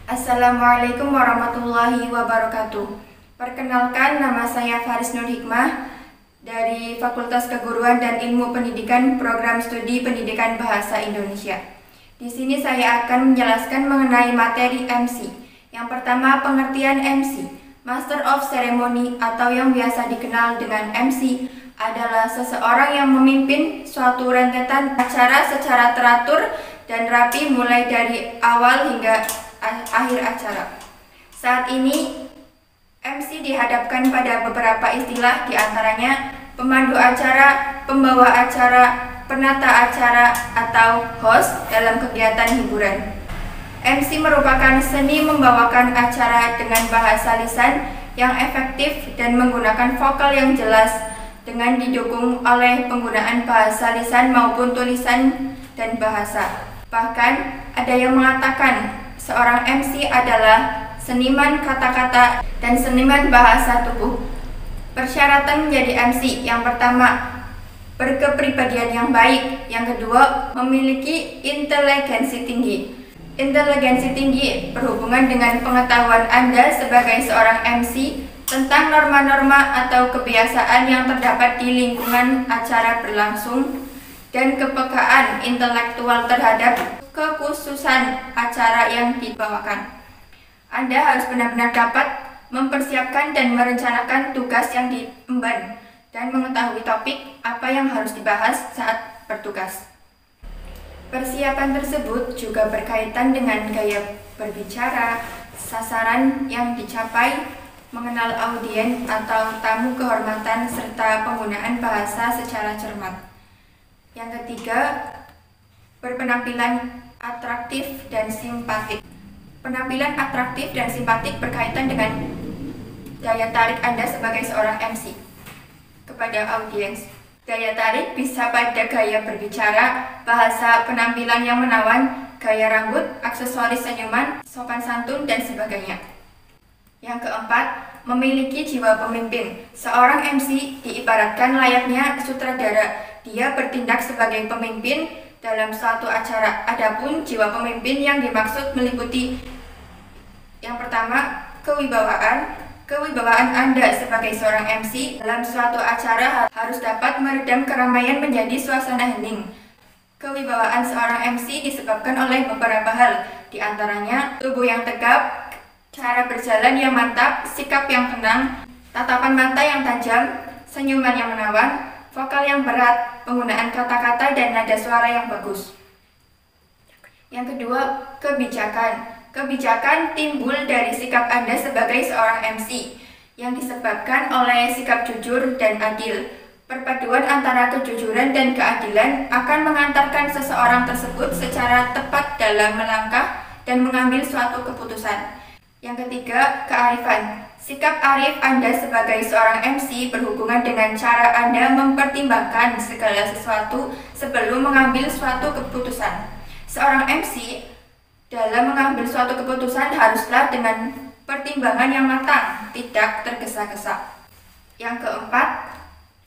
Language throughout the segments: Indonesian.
Assalamualaikum warahmatullahi wabarakatuh. Perkenalkan, nama saya Faris Nur Hikmah dari Fakultas Keguruan dan Ilmu Pendidikan Program Studi Pendidikan Bahasa Indonesia. Di sini saya akan menjelaskan mengenai materi MC. Yang pertama, pengertian MC. Master of Ceremony atau yang biasa dikenal dengan MC adalah seseorang yang memimpin suatu rentetan acara secara teratur dan rapi mulai dari awal hingga akhir acara. Saat ini MC dihadapkan pada beberapa istilah, diantaranya pemandu acara, pembawa acara, penata acara, atau host dalam kegiatan hiburan. MC merupakan seni membawakan acara dengan bahasa lisan yang efektif dan menggunakan vokal yang jelas dengan didukung oleh penggunaan bahasa lisan maupun tulisan dan bahasa. Bahkan ada yang mengatakan seorang MC adalah seniman kata-kata dan seniman bahasa tubuh. Persyaratan menjadi MC: yang pertama, berkepribadian yang baik. Yang kedua, memiliki inteligensi tinggi. Inteligensi tinggi berhubungan dengan pengetahuan Anda sebagai seorang MC tentang norma-norma atau kebiasaan yang terdapat di lingkungan acara berlangsung, dan kepekaan intelektual terhadap kekhususan acara yang dibawakan. Anda harus benar-benar dapat mempersiapkan dan merencanakan tugas yang diemban dan mengetahui topik apa yang harus dibahas saat bertugas. Persiapan tersebut juga berkaitan dengan gaya berbicara, sasaran yang dicapai, mengenal audiens atau tamu kehormatan, serta penggunaan bahasa secara cermat. Yang ketiga, berpenampilan atraktif dan simpatik. Penampilan atraktif dan simpatik berkaitan dengan daya tarik Anda sebagai seorang MC kepada audiens. Daya tarik bisa pada gaya berbicara, bahasa penampilan yang menawan, gaya rambut, aksesoris senyuman, sopan santun, dan sebagainya. Yang keempat, memiliki jiwa pemimpin. Seorang MC diibaratkan layaknya sutradara. Dia bertindak sebagai pemimpin dalam suatu acara. Adapun jiwa pemimpin yang dimaksud meliputi yang pertama, kewibawaan. Kewibawaan Anda sebagai seorang MC dalam suatu acara harus dapat meredam keramaian menjadi suasana hening. Kewibawaan seorang MC disebabkan oleh beberapa hal, diantaranya tubuh yang tegap, cara berjalan yang mantap, sikap yang tenang, tatapan mata yang tajam, senyuman yang menawan, vokal yang berat, penggunaan kata-kata dan nada suara yang bagus. Yang kedua, kebijakan. Kebijakan timbul dari sikap Anda sebagai seorang MC yang disebabkan oleh sikap jujur dan adil. Perpaduan antara kejujuran dan keadilan akan mengantarkan seseorang tersebut secara tepat dalam melangkah dan mengambil suatu keputusan. Yang ketiga, kearifan. Sikap arif Anda sebagai seorang MC berhubungan dengan cara Anda mempertimbangkan segala sesuatu sebelum mengambil suatu keputusan. Seorang MC dalam mengambil suatu keputusan haruslah dengan pertimbangan yang matang, tidak tergesa-gesa. Yang keempat,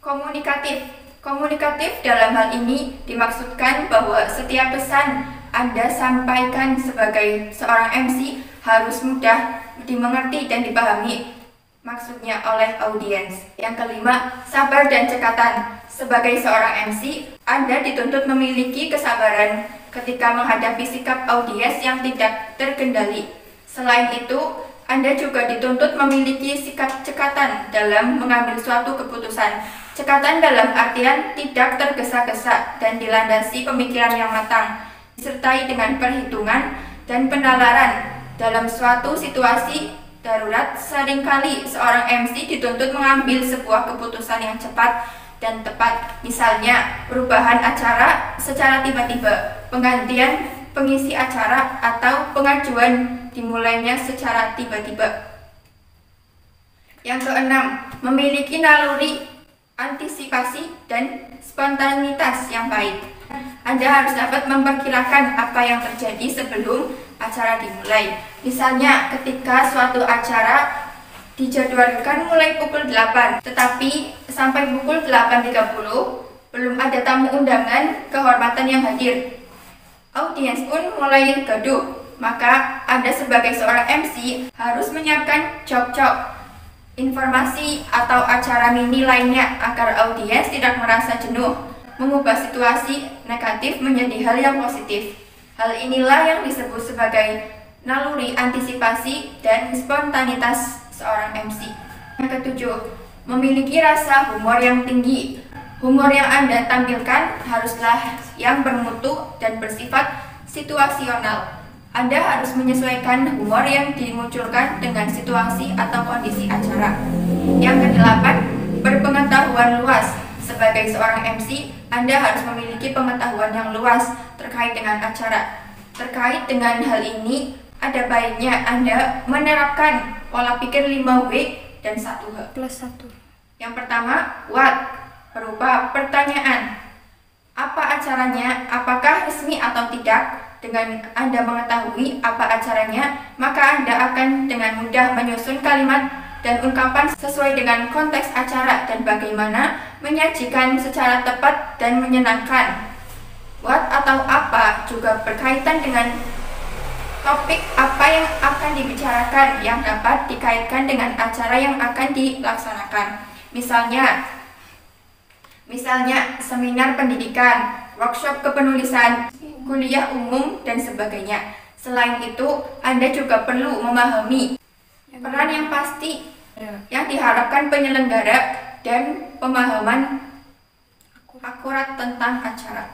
komunikatif. Komunikatif dalam hal ini dimaksudkan bahwa setiap pesan Anda sampaikan sebagai seorang MC harus mudah dimengerti dan dipahami maksudnya oleh audiens. Yang kelima, sabar dan cekatan. Sebagai seorang MC, Anda dituntut memiliki kesabaran ketika menghadapi sikap audiens yang tidak terkendali. Selain itu, Anda juga dituntut memiliki sikap cekatan dalam mengambil suatu keputusan. Cekatan dalam artian tidak tergesa-gesa dan dilandasi pemikiran yang matang, disertai dengan perhitungan dan penalaran. Dalam suatu situasi darurat, seringkali seorang MC dituntut mengambil sebuah keputusan yang cepat dan tepat, misalnya perubahan acara secara tiba-tiba, penggantian pengisi acara, atau pengajuan dimulainya secara tiba-tiba. Yang keenam, memiliki naluri antisipasi dan spontanitas yang baik. Anda harus dapat memperkirakan apa yang terjadi sebelum acara dimulai. Misalnya, ketika suatu acara dijadwalkan mulai pukul 8, tetapi sampai pukul 8.30 belum ada tamu undangan kehormatan yang hadir. Audiens pun mulai gaduh, maka Anda sebagai seorang MC harus menyiapkan job-job, informasi atau acara mini lainnya agar audiens tidak merasa jenuh, mengubah situasi negatif menjadi hal yang positif. Hal inilah yang disebut sebagai naluri antisipasi dan spontanitas seorang MC. Yang ketujuh, memiliki rasa humor yang tinggi. Humor yang Anda tampilkan haruslah yang bermutu dan bersifat situasional. Anda harus menyesuaikan humor yang dimunculkan dengan situasi atau kondisi acara. Yang kedelapan, berpengetahuan luas. Sebagai seorang MC, Anda harus memiliki pengetahuan yang luas terkait dengan acara. Terkait dengan hal ini, ada baiknya Anda menerapkan pola pikir 5W dan 1H. +1. Yang pertama, what, berupa pertanyaan. Apa acaranya? Apakah resmi atau tidak? Dengan Anda mengetahui apa acaranya, maka Anda akan dengan mudah menyusun kalimat dan ungkapan sesuai dengan konteks acara dan bagaimana menyajikan secara tepat dan menyenangkan. What atau apa juga berkaitan dengan topik apa yang akan dibicarakan yang dapat dikaitkan dengan acara yang akan dilaksanakan. Misalnya seminar pendidikan, workshop kepenulisan, kuliah umum, dan sebagainya. Selain itu, Anda juga perlu memahami peran yang pasti yang diharapkan penyelenggara dan pemahaman akurat tentang acara.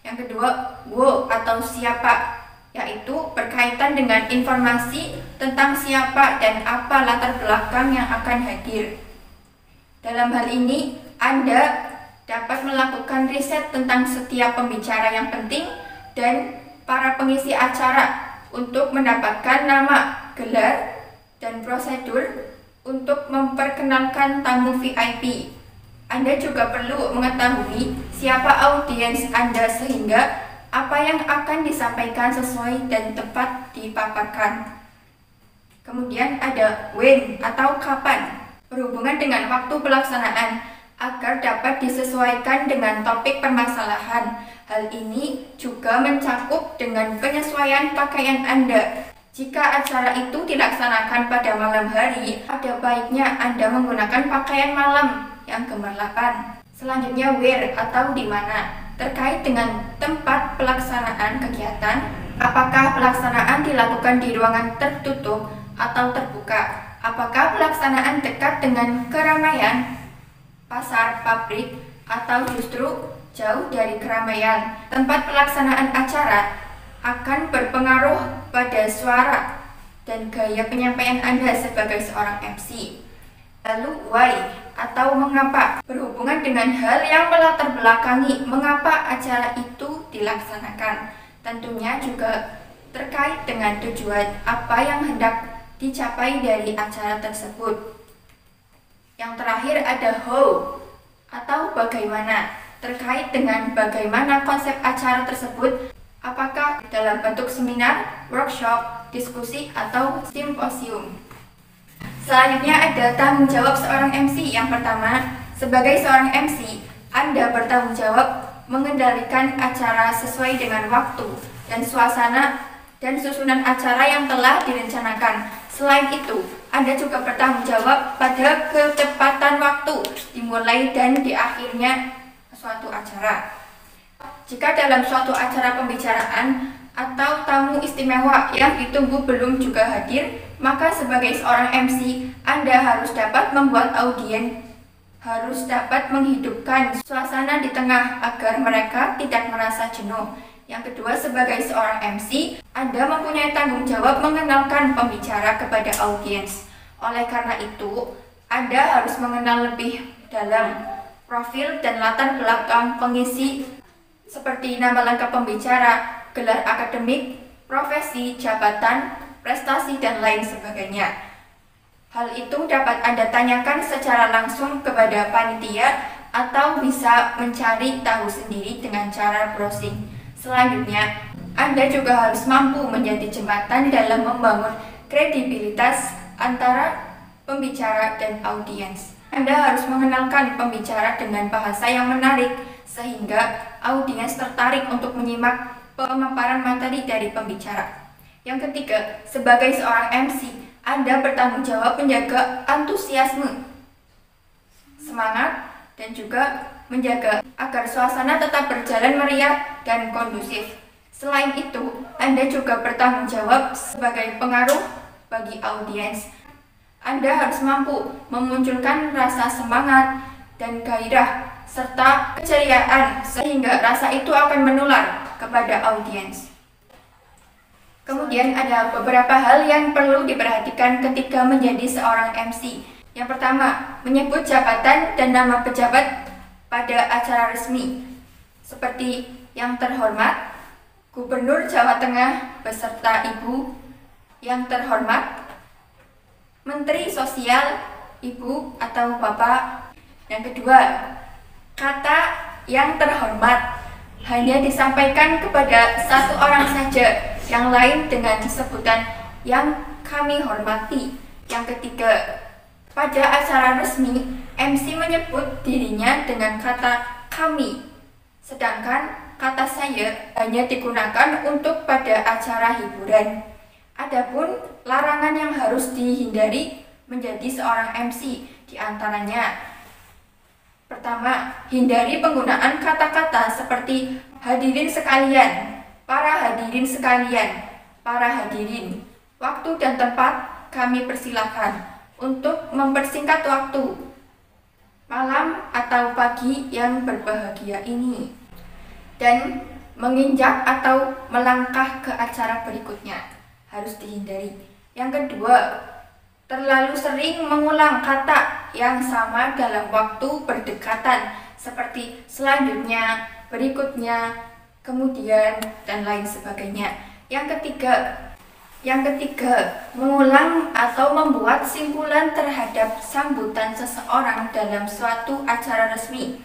Yang kedua, who atau siapa, yaitu berkaitan dengan informasi tentang siapa dan apa latar belakang yang akan hadir. Dalam hal ini, Anda dapat melakukan riset tentang setiap pembicara yang penting dan para pengisi acara untuk mendapatkan nama, gelar, dan prosedur untuk memperkenalkan tamu VIP. Anda juga perlu mengetahui siapa audiens Anda sehingga apa yang akan disampaikan sesuai dan tepat dipaparkan. Kemudian ada when atau kapan, berhubungan dengan waktu pelaksanaan agar dapat disesuaikan dengan topik permasalahan. Hal ini juga mencakup dengan penyesuaian pakaian Anda. Jika acara itu dilaksanakan pada malam hari, ada baiknya Anda menggunakan pakaian malam yang gemerlapan. Selanjutnya where atau di mana, terkait dengan tempat pelaksanaan kegiatan. Apakah pelaksanaan dilakukan di ruangan tertutup atau terbuka? Apakah pelaksanaan dekat dengan keramaian, pasar, pabrik, atau justru jauh dari keramaian? Tempat pelaksanaan acara akan berpengaruh pada suara dan gaya penyampaian Anda sebagai seorang MC. Lalu why atau mengapa, berhubungan dengan hal yang melatar belakangi mengapa acara itu dilaksanakan. Tentunya juga terkait dengan tujuan apa yang hendak dicapai dari acara tersebut. Yang terakhir ada how atau bagaimana, terkait dengan bagaimana konsep acara tersebut, apakah dalam bentuk seminar, workshop, diskusi, atau simposium. Selanjutnya ada tanggung jawab seorang MC. Yang pertama, sebagai seorang MC, Anda bertanggung jawab mengendalikan acara sesuai dengan waktu dan suasana dan susunan acara yang telah direncanakan. Selain itu, Anda juga bertanggung jawab pada ketepatan waktu dimulai dan di akhirnya suatu acara. Jika dalam suatu acara pembicaraan atau tamu istimewa yang ditunggu belum juga hadir, maka sebagai seorang MC, Anda harus dapat membuat audiens harus dapat menghidupkan suasana di tengah agar mereka tidak merasa jenuh. Yang kedua, sebagai seorang MC, Anda mempunyai tanggung jawab mengenalkan pembicara kepada audiens. Oleh karena itu, Anda harus mengenal lebih dalam profil dan latar belakang pengisi seperti nama lengkap pembicara, gelar akademik, profesi, jabatan, prestasi, dan lain sebagainya. Hal itu dapat Anda tanyakan secara langsung kepada panitia atau bisa mencari tahu sendiri dengan cara browsing. Selanjutnya, Anda juga harus mampu menjadi jembatan dalam membangun kredibilitas antara pembicara dan audiens. Anda harus mengenalkan pembicara dengan bahasa yang menarik sehingga audiens tertarik untuk menyimak pemaparan materi dari pembicara. Yang ketiga, sebagai seorang MC, Anda bertanggung jawab menjaga antusiasme, semangat, dan juga menjaga agar suasana tetap berjalan meriah dan kondusif. Selain itu, Anda juga bertanggung jawab sebagai pengaruh bagi audiens. Anda harus mampu memunculkan rasa semangat dan gairah serta keceriaan sehingga rasa itu akan menular kepada audiens. Kemudian ada beberapa hal yang perlu diperhatikan ketika menjadi seorang MC. Yang pertama, menyebut jabatan dan nama pejabat pada acara resmi, seperti yang terhormat Gubernur Jawa Tengah beserta Ibu, yang terhormat Menteri Sosial, Ibu atau Bapak. Yang kedua, kata yang terhormat hanya disampaikan kepada satu orang saja, yang lain dengan sebutan yang kami hormati. Yang ketiga, pada acara resmi, MC menyebut dirinya dengan kata kami, sedangkan kata saya hanya digunakan untuk pada acara hiburan. Adapun larangan yang harus dihindari menjadi seorang MC, diantaranya: pertama, hindari penggunaan kata-kata seperti hadirin sekalian, para hadirin sekalian, para hadirin. Waktu dan tempat kami persilakan untuk mempersingkat waktu malam atau pagi yang berbahagia ini, dan menginjak atau melangkah ke acara berikutnya harus dihindari. Yang kedua, terlalu sering mengulang kata yang sama dalam waktu berdekatan seperti selanjutnya, berikutnya, kemudian, dan lain sebagainya. Yang ketiga, mengulang atau membuat simpulan terhadap sambutan seseorang dalam suatu acara resmi.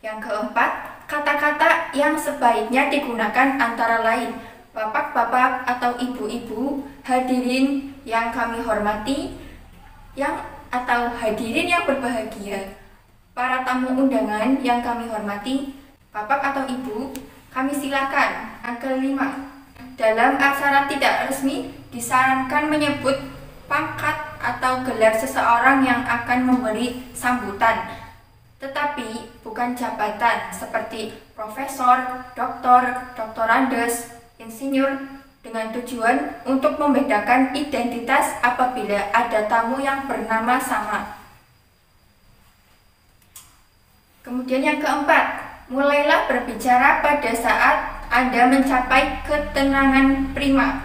Yang keempat, kata-kata yang sebaiknya digunakan antara lain bapak-bapak atau ibu-ibu, hadirin yang kami hormati, atau hadirin yang berbahagia, para tamu undangan yang kami hormati, bapak atau ibu, kami silakan. Yang kelima, dalam acara tidak resmi disarankan menyebut pangkat atau gelar seseorang yang akan memberi sambutan, tetapi bukan jabatan seperti profesor, doktor, doktorandes, insinyur, dengan tujuan untuk membedakan identitas apabila ada tamu yang bernama sama. Kemudian yang keempat, mulailah berbicara pada saat Anda mencapai ketenangan prima.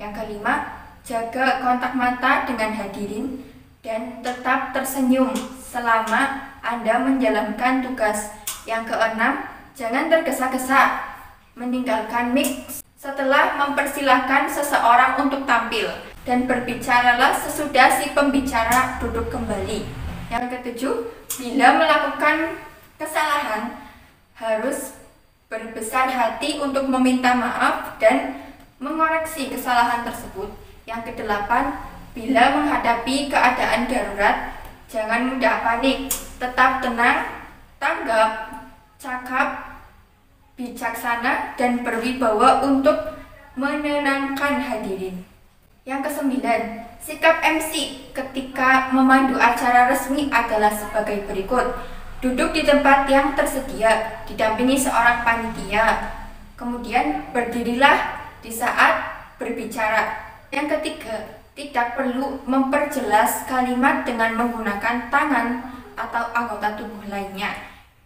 Yang kelima, jaga kontak mata dengan hadirin dan tetap tersenyum selama Anda menjalankan tugas. Yang keenam, jangan tergesa-gesa meninggalkan mic setelah mempersilahkan seseorang untuk tampil, dan berbicaralah sesudah si pembicara duduk kembali. Yang ketujuh, bila melakukan kesalahan harus berbesar hati untuk meminta maaf dan mengoreksi kesalahan tersebut. Yang kedelapan, bila menghadapi keadaan darurat, jangan mudah panik, tetap tenang, tanggap, cakap, bijaksana, dan berwibawa untuk menenangkan hadirin. Yang kesembilan, sikap MC ketika memandu acara resmi adalah sebagai berikut. Duduk di tempat yang tersedia, didampingi seorang panitia. Kemudian berdirilah di saat berbicara. Yang ketiga, tidak perlu memperjelas kalimat dengan menggunakan tangan atau anggota tubuh lainnya.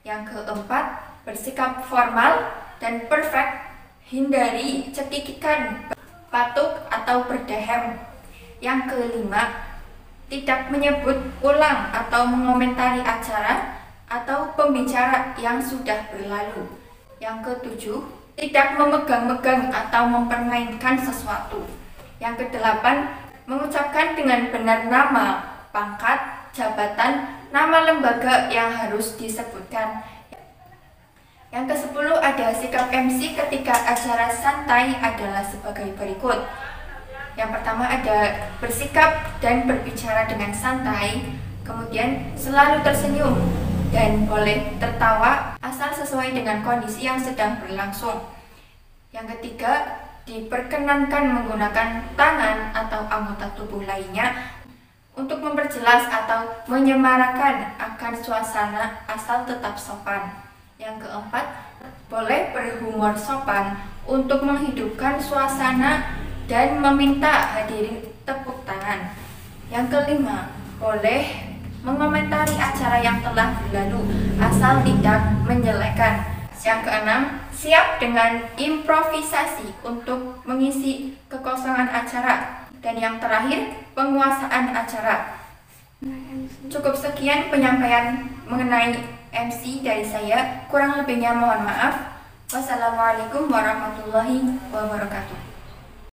Yang keempat, bersikap formal dan perfect, hindari cekikikan, batuk, atau berdehem. Yang kelima, tidak menyebut ulang atau mengomentari acara atau pembicara yang sudah berlalu. Yang ketujuh, tidak memegang-megang atau mempermainkan sesuatu. Yang kedelapan, mengucapkan dengan benar nama, pangkat, jabatan, nama lembaga yang harus disebutkan. Yang ke-10 ada sikap MC ketika acara santai adalah sebagai berikut. Yang pertama ada bersikap dan berbicara dengan santai, kemudian selalu tersenyum dan boleh tertawa asal sesuai dengan kondisi yang sedang berlangsung. Yang ketiga, diperkenankan menggunakan tangan atau anggota tubuh lainnya untuk memperjelas atau menyemarakan akan suasana asal tetap sopan. Yang keempat, boleh berhumor sopan untuk menghidupkan suasana dan meminta hadirin tepuk tangan. Yang kelima, boleh mengomentari acara yang telah berlalu asal tidak menjelekkan. Yang keenam, siap dengan improvisasi untuk mengisi kekosongan acara. Dan yang terakhir, penguasaan acara. Cukup sekian penyampaian mengenai MC dari saya. Kurang lebihnya mohon maaf. Wassalamualaikum warahmatullahi wabarakatuh.